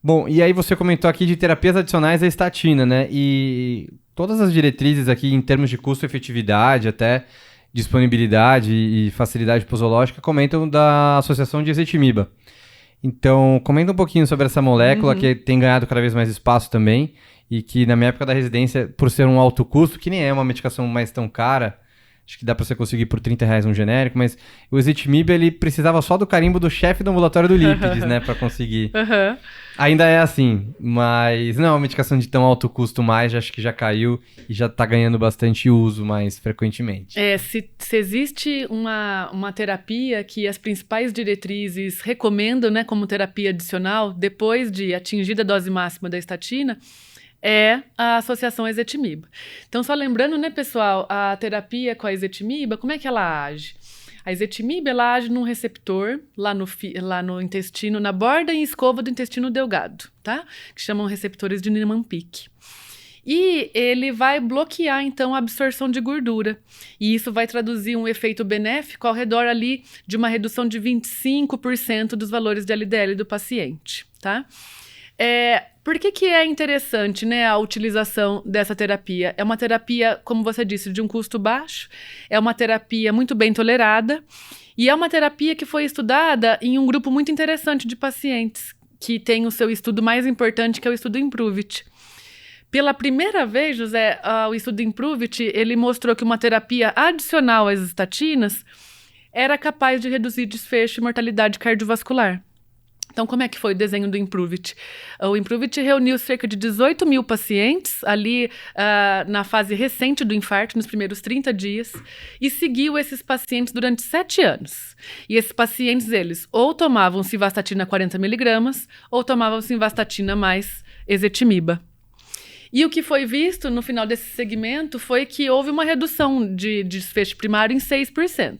Bom, e aí você comentou aqui de terapias adicionais à estatina, né? E todas as diretrizes aqui em termos de custo-efetividade, até disponibilidade e facilidade posológica, comentam da associação de ezetimiba. Então, comenta um pouquinho sobre essa molécula que tem ganhado cada vez mais espaço também e que na minha época da residência, por ser um alto custo, que nem é uma medicação mais tão cara, acho que dá pra você conseguir por R$ 30 um genérico, mas o ezetimibe ele precisava só do carimbo do chefe do ambulatório do Lípides, né, pra conseguir. Aham. Ainda é assim, mas não é uma medicação de tão alto custo mais, acho que já caiu e já tá ganhando bastante uso mais frequentemente. Se existe uma terapia que as principais diretrizes recomendam, né, como terapia adicional, depois de atingida a dose máxima da estatina, é a associação ezetimiba. Então, só lembrando, né, pessoal, a terapia com a ezetimiba, como é que ela age? A ezetimiba, ela age num receptor lá no intestino, na borda e escova do intestino delgado, tá? Que chamam receptores de Niemann-Pick. E ele vai bloquear, então, a absorção de gordura. E isso vai traduzir um efeito benéfico ao redor ali de uma redução de 25% dos valores de LDL do paciente, tá? Por que é interessante, né, a utilização dessa terapia? É uma terapia, como você disse, de um custo baixo, é uma terapia muito bem tolerada e é uma terapia que foi estudada em um grupo muito interessante de pacientes, que tem o seu estudo mais importante, que é o estudo IMPROVE-IT. Pela primeira vez, José, o estudo IMPROVE-IT, ele mostrou que uma terapia adicional às estatinas era capaz de reduzir desfecho e mortalidade cardiovascular. Então, como é que foi o desenho do IMPROVE-IT? O IMPROVE-IT reuniu cerca de 18 mil pacientes ali na fase recente do infarto, nos primeiros 30 dias, e seguiu esses pacientes durante 7 anos. E esses pacientes, eles ou tomavam simvastatina 40mg, ou tomavam simvastatina mais ezetimiba. E o que foi visto no final desse segmento foi que houve uma redução de desfecho primário em 6%.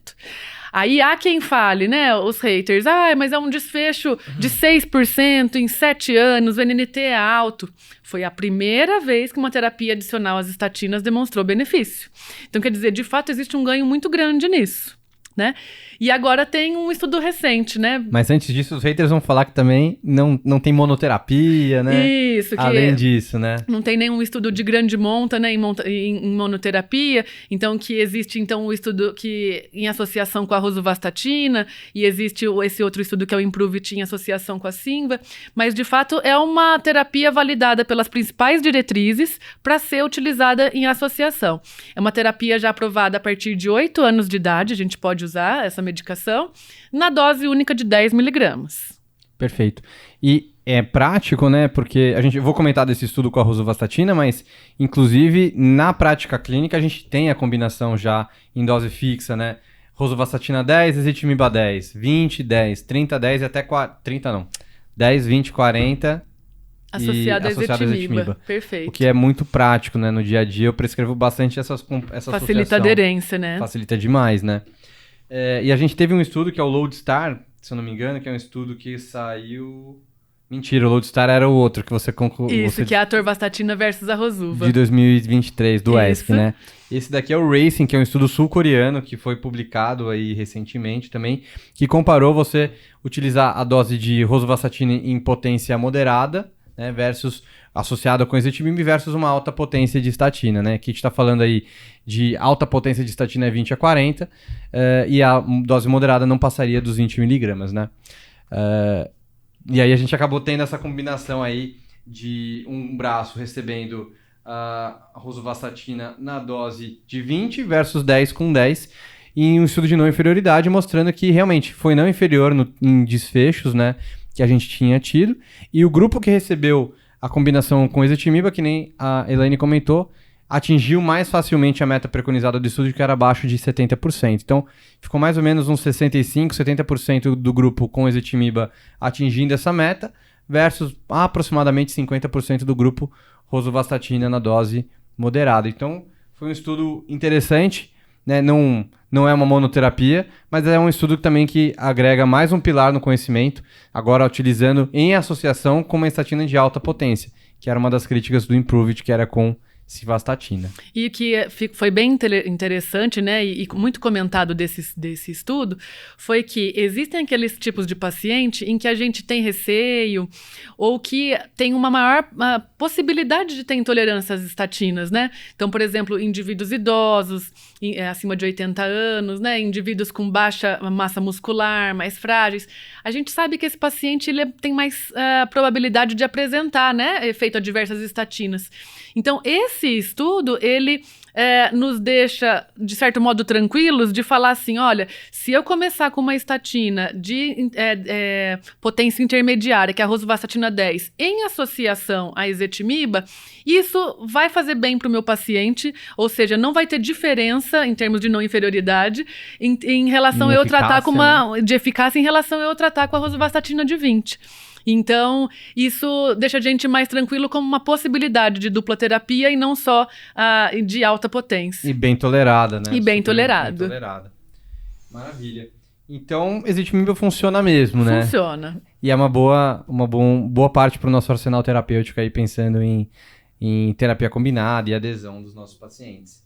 Aí há quem fale, né, os haters, mas é um desfecho de 6% em 7 anos, o NNT é alto. Foi a primeira vez que uma terapia adicional às estatinas demonstrou benefício. Então, quer dizer, de fato, existe um ganho muito grande nisso, né? E agora tem um estudo recente, né? Mas antes disso, os haters vão falar que também não tem monoterapia, né? Isso, que além disso, né? Não tem nenhum estudo de grande monta, né, em monoterapia, então que existe então o estudo que em associação com a rosuvastatina e existe esse outro estudo que é o IMPROVE-IT em associação com a Simva, mas de fato é uma terapia validada pelas principais diretrizes para ser utilizada em associação. É uma terapia já aprovada a partir de 8 anos de idade, a gente pode usar essa medicação na dose única de 10mg. Perfeito. E é prático, né? Porque eu vou comentar desse estudo com a rosuvastatina, mas inclusive na prática clínica a gente tem a combinação já em dose fixa, né? Rosuvastatina 10, ezetimiba 10, 20, 10, 30, 10 e até 30 não. 10, 20, 40 associado e a associado a ezetimiba. Perfeito. O que é muito prático, né? No dia a dia eu prescrevo bastante essa Facilita a aderência, né? Facilita demais, né? E a gente teve um estudo que é o Lodestar, se eu não me engano, que é um estudo que saiu... Mentira, o Lodestar era o outro que você concluiu. Isso, que é a atorvastatina versus a rosuva. De 2023, do ESC, né? Esse daqui é o Racing, que é um estudo sul-coreano que foi publicado aí recentemente também, que comparou você utilizar a dose de rosuvastatina em potência moderada, né, versus associada com ezetimibe versus uma alta potência de estatina, né? Aqui a gente está falando aí de alta potência de estatina é 20 a 40 e a dose moderada não passaria dos 20mg, né? E aí a gente acabou tendo essa combinação aí de um braço recebendo a rosuvastatina na dose de 20 versus 10 com 10 em um estudo de não inferioridade, mostrando que realmente foi não inferior em desfechos, né, que a gente tinha tido. E o grupo que recebeu a combinação com ezetimiba, que nem a Elaine comentou, atingiu mais facilmente a meta preconizada do estudo, que era abaixo de 70%. Então, ficou mais ou menos uns 65%, 70% do grupo com ezetimiba atingindo essa meta, versus aproximadamente 50% do grupo rosuvastatina na dose moderada. Então, foi um estudo interessante, né? Não é uma monoterapia, mas é um estudo também que agrega mais um pilar no conhecimento, agora utilizando em associação com uma estatina de alta potência, que era uma das críticas do IMPROVE-IT, que era com simvastatina. E que foi bem interessante, né, e muito comentado desse estudo, foi que existem aqueles tipos de paciente em que a gente tem receio ou que tem uma maior possibilidade de ter intolerância às estatinas, né? Então, por exemplo, indivíduos idosos, acima de 80 anos, né, indivíduos com baixa massa muscular, mais frágeis. A gente sabe que esse paciente ele tem mais probabilidade de apresentar, né, efeito adverso às estatinas. Então, esse estudo, ele nos deixa, de certo modo, tranquilos de falar assim, olha, se eu começar com uma estatina de potência intermediária, que é a rosuvastatina 10, em associação à ezetimiba, isso vai fazer bem para o meu paciente, ou seja, não vai ter diferença em termos de não inferioridade em relação a eu tratar com de eficácia em relação a eu tratar com a rosuvastatina de 20. Então, isso deixa a gente mais tranquilo como uma possibilidade de dupla terapia e não só de alta potência. E bem tolerada, né? E bem tolerado. Bem tolerada. Maravilha. Então, ezetimiba funciona mesmo, né? Funciona. E é uma boa parte para o nosso arsenal terapêutico aí, pensando em terapia combinada e adesão dos nossos pacientes.